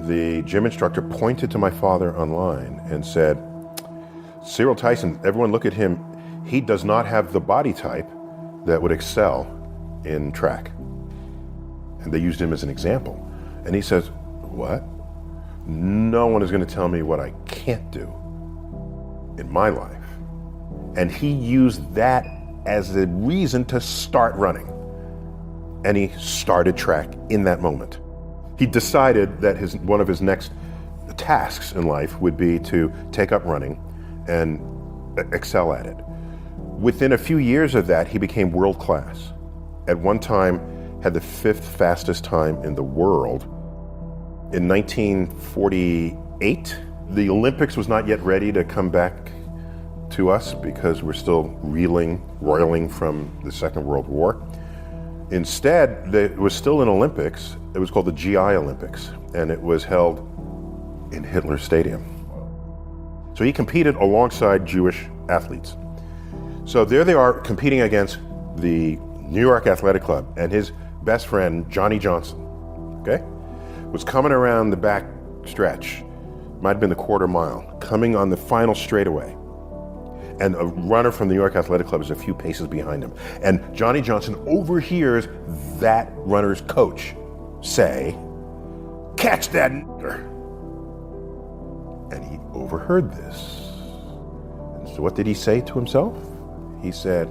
The gym instructor pointed to my father online and said, Cyril Tyson, everyone look at him. He does not have the body type that would excel in track. And they used him as an example. And he says, what? No one is going to tell me what I can't do in my life. And he used that as a reason to start running. And he started track in that moment. He decided that one of his next tasks in life would be to take up running and excel at it. Within a few years of that, he became world class. At one time, had the 5th fastest time in the world. In 1948, the Olympics was not yet ready to come back to us because we're still roiling from the Second World War. Instead, it was still an Olympics. It was called the GI Olympics, and it was held in Hitler Stadium. So he competed alongside Jewish athletes. So there they are competing against the New York Athletic Club, and his best friend, Johnny Johnson, okay, was coming around the back stretch, might have been the quarter mile, coming on the final straightaway. And a runner from the New York Athletic Club is a few paces behind him. And Johnny Johnson overhears that runner's coach say, catch that nigger. And he overheard this. And so what did he say to himself? He said,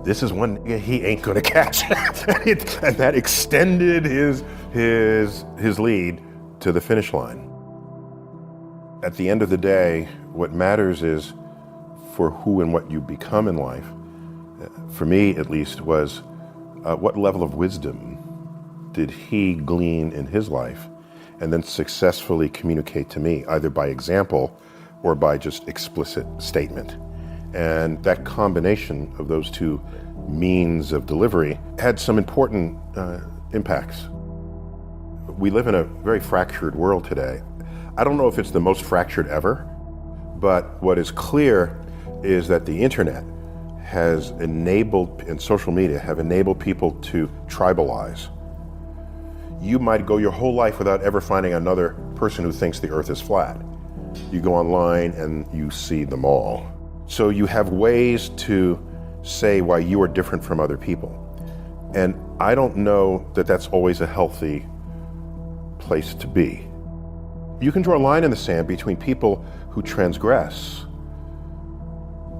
this is one nigga he ain't gonna catch. And that extended his lead to the finish line. At the end of the day, what matters is for who and what you become in life, for me at least, was what level of wisdom did he glean in his life and then successfully communicate to me, either by example or by just explicit statement. And that combination of those two means of delivery had some important impacts. We live in a very fractured world today. I don't know if it's the most fractured ever, but what is clear is that the internet has enabled, and social media have enabled people to tribalize. You might go your whole life without ever finding another person who thinks the earth is flat. You go online and you see them all. So you have ways to say why you are different from other people. And I don't know that that's always a healthy place to be. You can draw a line in the sand between people who transgress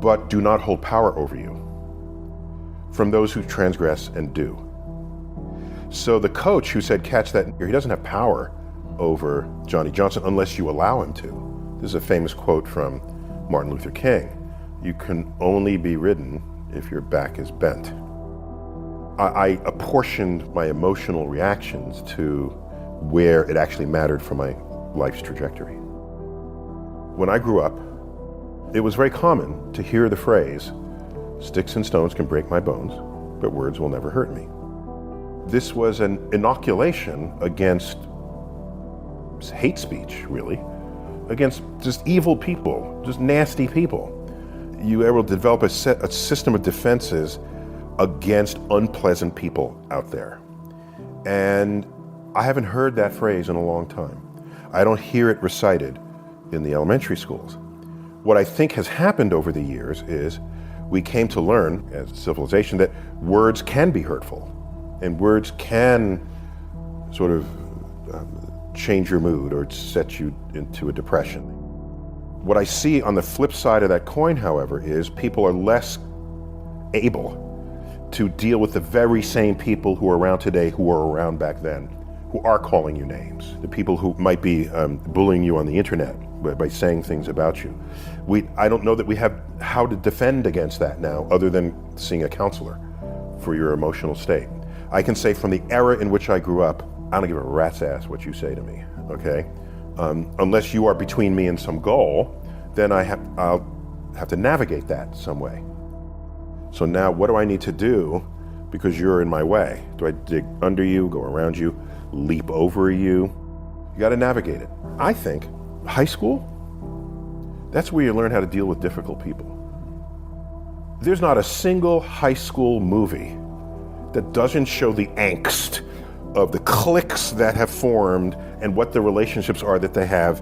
but do not hold power over you from those who transgress and do. So the coach who said catch that, he doesn't have power over Johnny Johnson unless you allow him to. This is a famous quote from Martin Luther King. You can only be ridden if your back is bent. I apportioned my emotional reactions to where it actually mattered for my life's trajectory. When I grew up, it was very common to hear the phrase, sticks and stones can break my bones, but words will never hurt me. This was an inoculation against hate speech, really, against just evil people, just nasty people. You were able to develop a system of defenses against unpleasant people out there. And I haven't heard that phrase in a long time. I don't hear it recited in the elementary schools. What I think has happened over the years is we came to learn as a civilization that words can be hurtful and words can sort of change your mood or set you into a depression. What I see on the flip side of that coin, however, is people are less able to deal with the very same people who are around today who were around back then, who are calling you names, the people who might be bullying you on the internet by saying things about you. I don't know that we have how to defend against that now other than seeing a counselor for your emotional state. I can say from the era in which I grew up, I don't give a rat's ass what you say to me, okay? Unless you are between me and some goal, then I'll have to navigate that some way. So now what do I need to do because you're in my way? Do I dig under you, go around you, leap over you? You gotta navigate it. I think high school, that's where you learn how to deal with difficult people. There's not a single high school movie that doesn't show the angst of the cliques that have formed and what the relationships are that they have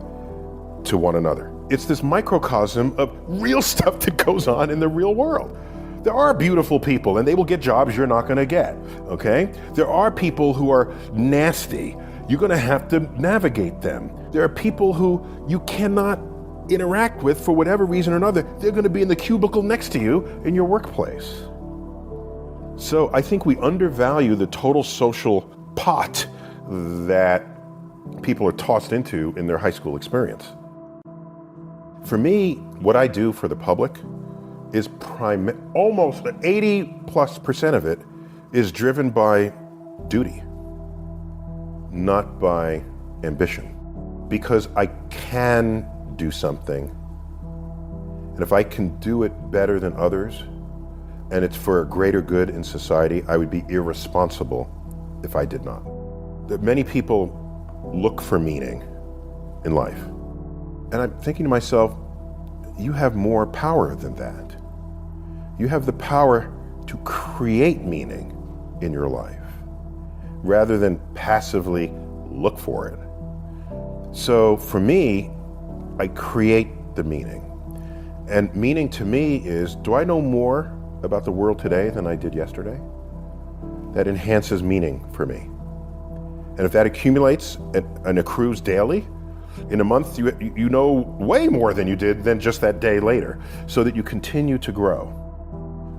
to one another. It's this microcosm of real stuff that goes on in the real world. There are beautiful people and they will get jobs you're not going to get, okay? There are people who are nasty. You're going to have to navigate them. There are people who you cannot interact with for whatever reason or another. They're going to be in the cubicle next to you in your workplace. So I think we undervalue the total social pot that people are tossed into in their high school experience. For me, what I do for the public is almost 80+% of it is driven by duty, not by ambition. Because I can do something, and if I can do it better than others, and it's for a greater good in society, I would be irresponsible if I did not. That many people look for meaning in life. And I'm thinking to myself, you have more power than that. You have the power to create meaning in your life rather than passively look for it. So for me, I create the meaning. And meaning to me is, do I know more about the world today than I did yesterday? That enhances meaning for me. And if that accumulates and accrues daily, in a month you know way more than you did than just that day later, so that you continue to grow.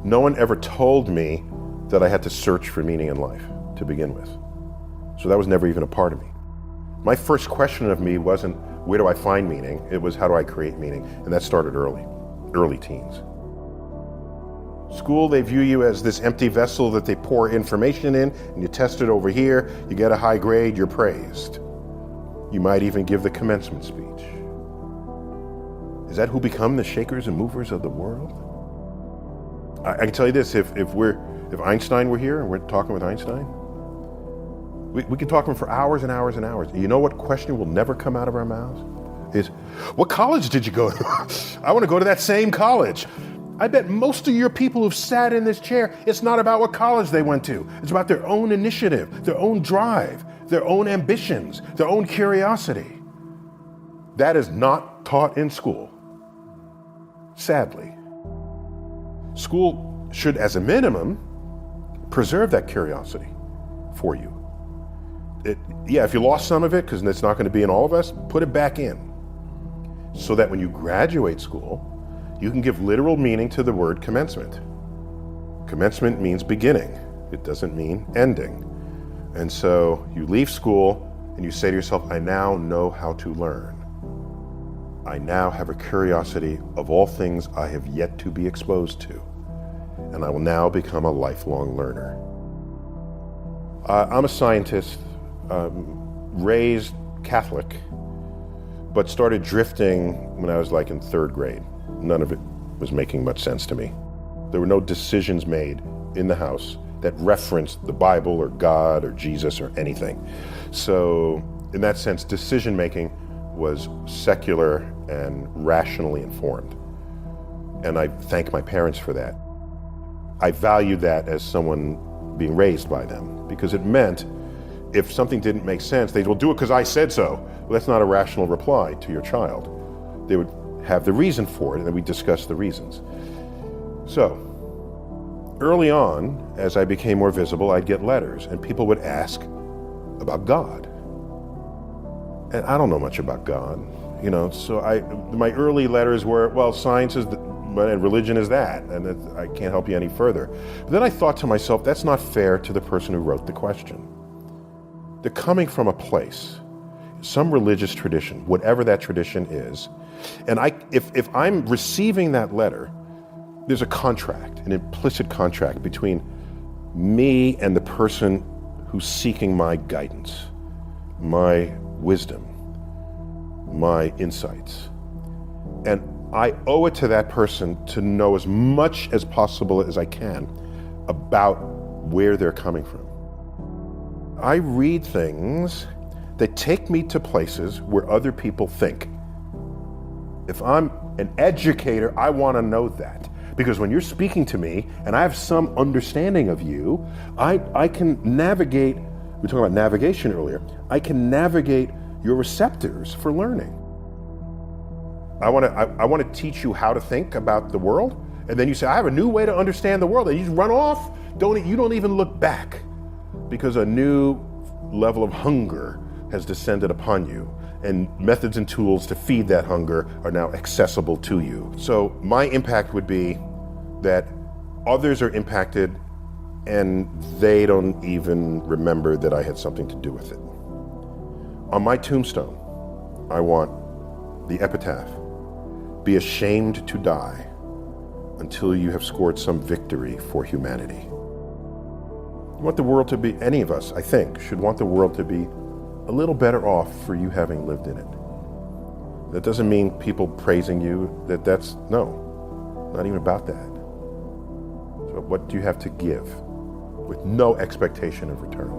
No one ever told me that I had to search for meaning in life to begin with. So that was never even a part of me. My first question of me wasn't, where do I find meaning? It was, how do I create meaning? And that started early teens. School, they view you as this empty vessel that they pour information in, and you test it over here, you get a high grade, you're praised. You might even give the commencement speech. Is that who become the shakers and movers of the world? I can tell you this, if Einstein were here and we're talking with Einstein, we could talk to him for hours and hours and hours. You know what question will never come out of our mouths? Is, what college did you go to? I want to go to that same college. I bet most of your people who've sat in this chair, it's not about what college they went to. It's about their own initiative, their own drive, their own ambitions, their own curiosity. That is not taught in school, sadly. School should, as a minimum, preserve that curiosity for you. If you lost some of it, because it's not going to be in all of us, put it back in. So that when you graduate school, you can give literal meaning to the word commencement. Commencement means beginning. It doesn't mean ending. And so you leave school and you say to yourself, I now know how to learn. I now have a curiosity of all things I have yet to be exposed to. And I will now become a lifelong learner. I'm a scientist, raised Catholic, but started drifting when I was like in third grade. None of it was making much sense to me. There were no decisions made in the house that referenced the Bible or God or Jesus or anything. So in that sense, decision making was secular and rationally informed. And I thank my parents for that. I valued that as someone being raised by them, because it meant if something didn't make sense, they'd, well, do it because I said so. Well, that's not a rational reply to your child. They would have the reason for it, and then we discuss the reasons. So, early on, as I became more visible, I'd get letters, and people would ask about God. And I don't know much about God, so my early letters were, well, science is and religion is that, and I can't help you any further. But then I thought to myself, that's not fair to the person who wrote the question. They're coming from a place, some religious tradition, whatever that tradition is, and if I'm receiving that letter, there's a contract, an implicit contract between me and the person who's seeking my guidance, my wisdom, my insights. And I owe it to that person to know as much as possible as I can about where they're coming from. I read things that take me to places where other people think. If I'm an educator, I want to know that. Because when you're speaking to me and I have some understanding of you, I can navigate were talking about navigation earlier. I can navigate your receptors for learning. I want to teach you how to think about the world, and then you say, I have a new way to understand the world, and you just run off. You don't even look back, because a new level of hunger has descended upon you, and methods and tools to feed that hunger are now accessible to you. So my impact would be that others are impacted and they don't even remember that I had something to do with it. On my tombstone, I want the epitaph: be ashamed to die until you have scored some victory for humanity. You want the world to be, any of us, I think, should want the world to be a little better off for you having lived in it. That doesn't mean people praising you, no, not even about that. So what do you have to give with no expectation of return?